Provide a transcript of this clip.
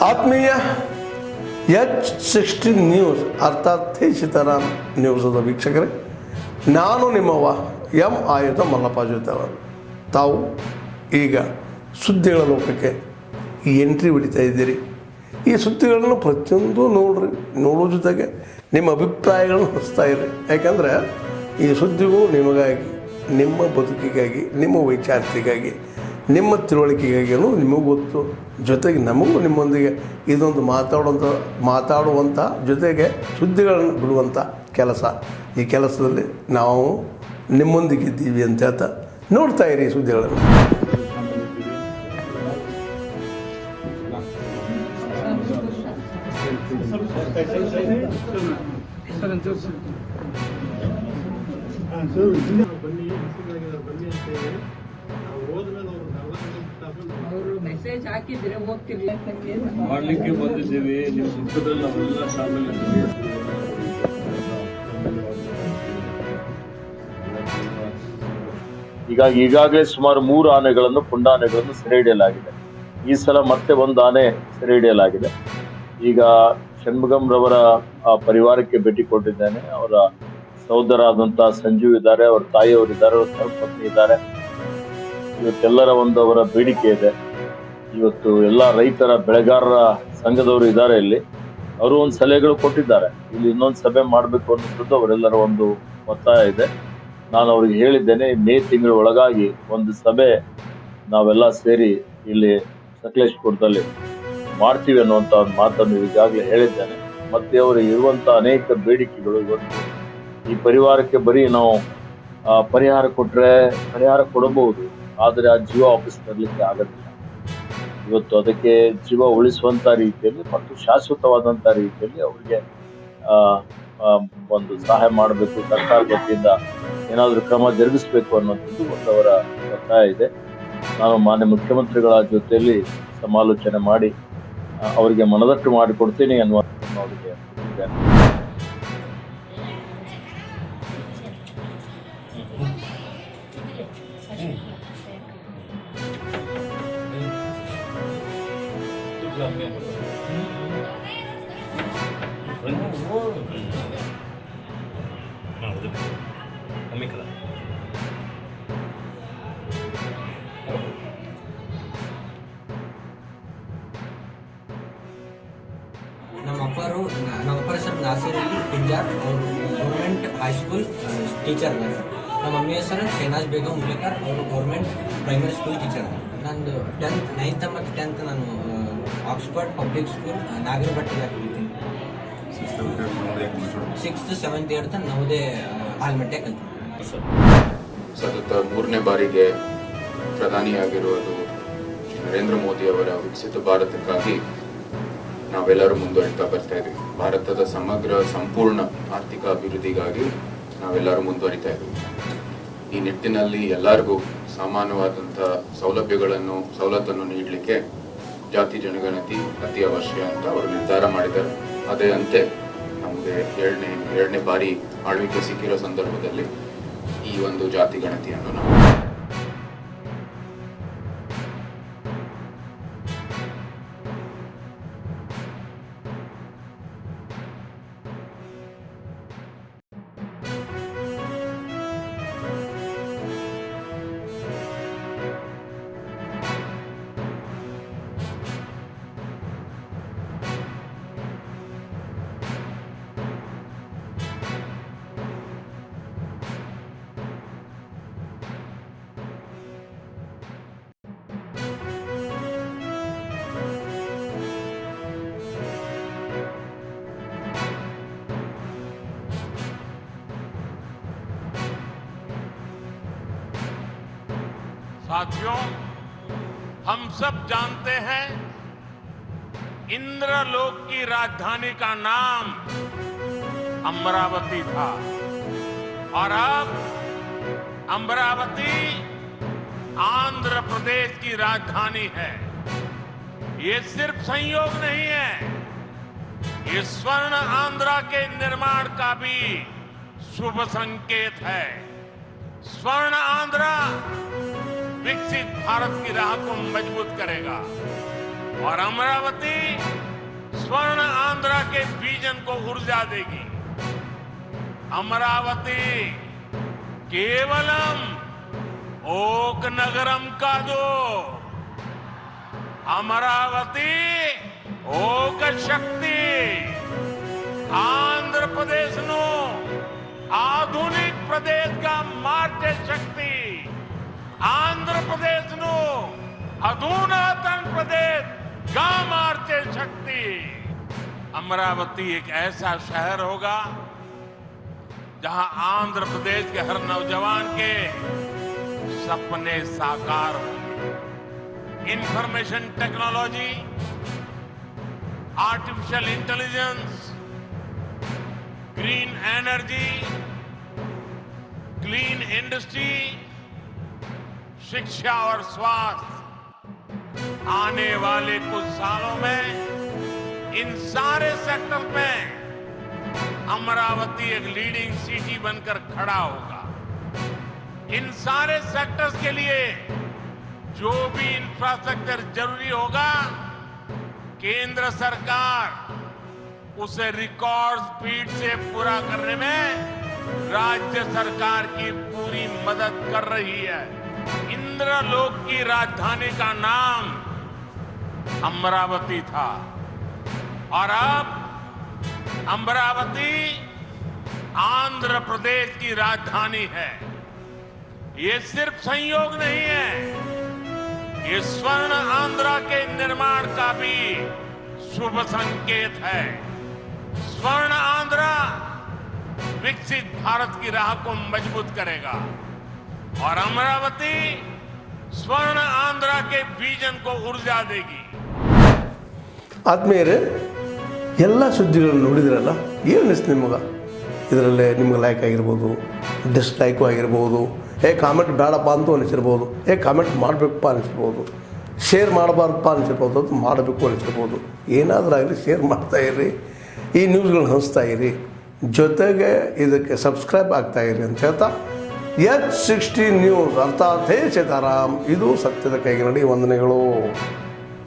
ಆತ್ಮೀಯ H16 news ಅರ್ಥಾತ್ ತಿ ಸೀತಾರಾಮ್ ನ್ಯೂಸದ ವೀಕ್ಷಕರೇ, ನಾನು ನಿಮ್ಮವ ಎಂ ಆಯುಧ ಮಲ್ಲಪ್ಪ ಜೊತೆಯವರು. ತಾವು ಈಗ ಸುದ್ದಿಗಳ ಲೋಕಕ್ಕೆ ಎಂಟ್ರಿ ಹೊಡಿತಾ ಇದ್ದೀರಿ. ಈ ಸುದ್ದಿಗಳನ್ನು ಪ್ರತಿಯೊಂದು ನೋಡೋ ಜೊತೆಗೆ ನಿಮ್ಮ ಅಭಿಪ್ರಾಯಗಳನ್ನು ಹಚ್ತಾ ಇರಿ. ಯಾಕಂದರೆ ಈ ಸುದ್ದಿಗಳು ನಿಮಗಾಗಿ, ನಿಮ್ಮ ಬದುಕಿಗಾಗಿ, ನಿಮ್ಮ ವೈಚಾರಿಕೆಗಾಗಿ, ನಿಮ್ಮ ತಿಳುವಳಿಕೆಗಾಗಿಯೂ ನಿಮಗೂ ಗೊತ್ತು. ಜೊತೆಗೆ ನಮಗೂ ನಿಮ್ಮೊಂದಿಗೆ ಇದೊಂದು ಮಾತಾಡುವಂಥ ಜೊತೆಗೆ ಸುದ್ದಿಗಳನ್ನು ಬಿಡುವಂಥ ಕೆಲಸ. ಈ ಕೆಲಸದಲ್ಲಿ ನಾವು ನಿಮ್ಮೊಂದಿಗಿದ್ದೀವಿ ಅಂತ ಹೇಳ್ತಾ ನೋಡ್ತಾ ಇರಿ ಸುದ್ದಿಗಳನ್ನು. ಮೆಸೇಜ್ ಹಾಕಿದ್ರೆ ಹೋಗ್ತಿರ್ಲಿಲ್ಲ ಮಾಡ್ಲಿಕ್ಕೆ ಬಂದಿದ್ದೇವೆ. ನಿಮ್ಮ ದುಃಖದಲ್ಲಿ ನಾವೆಲ್ಲ ಶಾಮಿಲ್ ಇದ್ದೀವಿ. ಈಗಾಗಲೇ ಸುಮಾರು 3 ಆನೆಗಳನ್ನು, ಪುಂಡಾನೆಗಳನ್ನು ಸೆರೆ ಹಿಡಿಯಲಾಗಿದೆ. ಈ ಸಲ ಮತ್ತೆ ಒಂದು ಆನೆ ಸೆರೆ ಹಿಡಿಯಲಾಗಿದೆ. ಈಗ ಷಣ್ಮುಗಂ ರವರ ಪರಿವಾರಕ್ಕೆ ಭೇಟಿ ಕೊಟ್ಟಿದ್ದೇನೆ. ಅವರ ಸಹೋದರ ಆದಂತಹ ಸಂಜೀವ್ ಇದ್ದಾರೆ, ಅವರ ತಾಯಿಯವರಿದ್ದಾರೆ, ಅವರ ಧರ್ಮಪತ್ನಿ ಇದ್ದಾರೆ. ಇವತ್ತೆಲ್ಲರ ಅವರ ಬೇಡಿಕೆ ಇದೆ. ಇವತ್ತು ಎಲ್ಲ ರೈತರ ಬೆಳೆಗಾರರ ಸಂಘದವರು ಇದ್ದಾರೆ ಇಲ್ಲಿ. ಅವರು ಒಂದು ಸಲಹೆಗಳು ಕೊಟ್ಟಿದ್ದಾರೆ. ಇಲ್ಲಿ ಇನ್ನೊಂದು ಸಭೆ ಮಾಡಬೇಕು ಅನ್ನೋದು ಅವರೆಲ್ಲರ ಒಂದು ಒತ್ತಾಯ ಇದೆ. ನಾನು ಅವ್ರಿಗೆ ಹೇಳಿದ್ದೇನೆ, ಮೇ ತಿಂಗಳ ಒಳಗಾಗಿ ಒಂದು ಸಭೆ ನಾವೆಲ್ಲ ಸೇರಿ ಇಲ್ಲಿ ಸಕಲೇಶಪುರದಲ್ಲಿ ಮಾಡ್ತೀವಿ ಅನ್ನುವಂಥ ಒಂದು ಮಾತನ್ನು ಈಗಾಗಲೇ ಹೇಳಿದ್ದೇನೆ. ಮತ್ತೆ ಅವರಿಗೆ ಇರುವಂತ ಅನೇಕ ಬೇಡಿಕೆಗಳು, ಇವತ್ತು ಈ ಪರಿವಾರಕ್ಕೆ ಬರೀ ನಾವು ಪರಿಹಾರ ಕೊಟ್ರೆ ಪರಿಹಾರ ಕೊಡಬಹುದು, ಆದರೆ ಆ ಜೀವ ವಾಪಸ್ ತರಲಿಕ್ಕೆ ಆಗೋದಿಲ್ಲ. ಇವತ್ತು ಅದಕ್ಕೆ ಜೀವ ಉಳಿಸುವಂತ ರೀತಿಯಲ್ಲಿ ಮತ್ತು ಶಾಶ್ವತವಾದಂತ ರೀತಿಯಲ್ಲಿ ಅವರಿಗೆ ಒಂದು ಸಹಾಯ ಮಾಡಬೇಕು, ಸರ್ಕಾರ ವತಿಯಿಂದ ಏನಾದರೂ ಕ್ರಮ ಜರುಗಿಸಬೇಕು ಅನ್ನೋದು ಒಂದು ಅವರ ಒತ್ತಾಯ ಇದೆ. ನಾನು ಮಾನ್ಯ ಮುಖ್ಯಮಂತ್ರಿಗಳ ಜೊತೆಯಲ್ಲಿ ಸಮಾಲೋಚನೆ ಮಾಡಿ ಅವರಿಗೆ ಮನದಟ್ಟು ಮಾಡಿಕೊಡ್ತೀನಿ ಅನ್ನುವಂಥದ್ದನ್ನು ಅವರಿಗೆ ಕೊಟ್ಟಿದ್ದೇನೆ. ನಮ್ಮ ಅಪ್ಪರ ಹೆಸರು ನಾಸೀರ್ ಅಲಿ ಪಿಂಜಾರ್. ಅವರು ಗೌರ್ಮೆಂಟ್ ಹೈಸ್ಕೂಲ್ ಟೀಚರ್. ನಮ್ಮ ಮಮ್ಮಿ ಹೆಸರು ಶೆನಾಜ್ ಬೇಗಂ ಉಮ್ಲೇಕರ್. ಅವರು ಗೌರ್ಮೆಂಟ್ ಪ್ರೈಮರಿ ಸ್ಕೂಲ್ ಟೀಚರ್. ನಂದು 9th ಮತ್ತು 10th ನಾನು ಆಕ್ಸ್ಫರ್ಡ್ ಪಬ್ಲಿಕ್ ಸ್ಕೂಲ್ ನಾಗರಬಟ್ಟಿಗೆ ಕಲಿತೀನಿ. 6th 7th 8th ನವೋದಯ ಆಲ್ಮಟ್ಟೆ ಕಲಿತೀನಿ. ಸತತ 3ನೇ ಬಾರಿಗೆ ಪ್ರಧಾನಿಯಾಗಿರುವುದು ನರೇಂದ್ರ ಮೋದಿ ಅವರ ವಿಕಸಿತ ಭಾರತಕ್ಕಾಗಿ ನಾವೆಲ್ಲರೂ ಮುಂದುವರಿತಾ ಬರ್ತಾ ಇದ್ದೀವಿ. ಭಾರತದ ಸಮಗ್ರ ಸಂಪೂರ್ಣ ಆರ್ಥಿಕ ಅಭಿವೃದ್ಧಿಗಾಗಿ ನಾವೆಲ್ಲರೂ ಮುಂದುವರಿತಾ ಇದ್ದೀವಿ. ಈ ನಿಟ್ಟಿನಲ್ಲಿ ಎಲ್ಲರಿಗೂ ಸಮಾನವಾದಂಥ ಸವಲತ್ತನ್ನು ನೀಡಲಿಕ್ಕೆ ಜಾತಿ ಜನಗಣತಿ ಅತಿ ಅವಶ್ಯ ಅಂತ ಅವರು ನಿರ್ಧಾರ ಮಾಡಿದ್ದಾರೆ. ಅದೇ ಅಂತೆ ನಮಗೆ ಎರಡನೇ ಬಾರಿ ಆಳ್ವಿಕೆ ಸಿಕ್ಕಿರೋ ಸಂದರ್ಭದಲ್ಲಿ ಈ ಒಂದು ಜಾತಿ ಗಣತಿಯನ್ನು ನಾವು साथियों, हम सब जानते हैं इंद्रलोक की राजधानी का नाम अमरावती था और अब अमरावती आंध्र प्रदेश की राजधानी है। ये सिर्फ संयोग नहीं है, ये स्वर्ण आंध्रा के निर्माण का भी शुभ संकेत है। स्वर्ण आंध्रा विकसित भारत की राह को मजबूत करेगा। और अमरावती स्वर्ण आंध्रा के विजन को ऊर्जा देगी। अमरावती केवलम ओक नगरम का दो, अमरावती ओक शक्ति आंध्र प्रदेश नो आधुनिक प्रदेश का मार्चे शक्ति, आंध्र प्रदेश नो अधुनातन प्रदेश का मार्चे शक्ति। अमरावती एक ऐसा शहर होगा जहां आंध्र प्रदेश के हर नौजवान के सपने साकार होंगे। Information technology, artificial intelligence, green energy, clean industry, शिक्षा और स्वास्थ्य, आने वाले कुछ सालों में इन सारे सेक्टर में अमरावती एक लीडिंग सिटी बनकर खड़ा होगा। इन सारे सेक्टर्स के लिए जो भी इंफ्रास्ट्रक्चर जरूरी होगा, केंद्र सरकार उसे रिकॉर्ड स्पीड से पूरा करने में राज्य सरकार की पूरी मदद कर रही है। इंद्रलोक की राजधानी का नाम अमरावती था और अब अमरावती आंध्र प्रदेश की राजधानी है। ये सिर्फ संयोग नहीं है, ये स्वर्ण आंध्रा के निर्माण का भी शुभ संकेत है। स्वर्ण आंध्रा विकसित भारत की राह को मजबूत करेगा और अमरावती स्वर्ण आंध्रा के विजन को ऊर्जा देगी। ಆದ್ಮೇಲೆ ಎಲ್ಲ ಸುದ್ದಿಗಳನ್ನು ನೋಡಿದ್ರಲ್ಲ, ಏನು ಅನಿಸ್ತು ನಿಮಗೆ? ಇದರಲ್ಲೇ ನಿಮ್ಗೆ ಲೈಕ್ ಆಗಿರ್ಬೋದು, ಡಿಸ್ಲೈಕು ಆಗಿರ್ಬೋದು, ಕಾಮೆಂಟ್ ಬೇಡಪ್ಪ ಅಂತೂ ಅನಿಸಿರ್ಬೋದು, ಕಾಮೆಂಟ್ ಮಾಡಬೇಕಪ್ಪ ಅನಿಸಿರ್ಬೋದು, ಶೇರ್ ಮಾಡಬಾರ್ದಪ್ಪ ಅನಿಸಿರ್ಬೋದು, ಅದು ಮಾಡಬೇಕು ಅನಿಸಿರ್ಬೋದು. ಏನಾದರೂ ಆಗಲಿ ಶೇರ್ ಮಾಡ್ತಾಯಿರಿ, ಈ ನ್ಯೂಸ್ಗಳನ್ನ ಹಂಚ್ತಾಯಿರಿ, ಜೊತೆಗೆ ಇದಕ್ಕೆ ಸಬ್ಸ್ಕ್ರೈಬ್ ಆಗ್ತಾಯಿರಿ ಅಂತ ಹೇಳ್ತಾ H16 ನ್ಯೂಸ್ ಅರ್ಥಾತ್ ಹೇ ಸೀತಾರಾಮ್, ಇದು ಸತ್ಯದ ಕೈಗೆ ನಡಿ. ವಂದನೆಗಳು.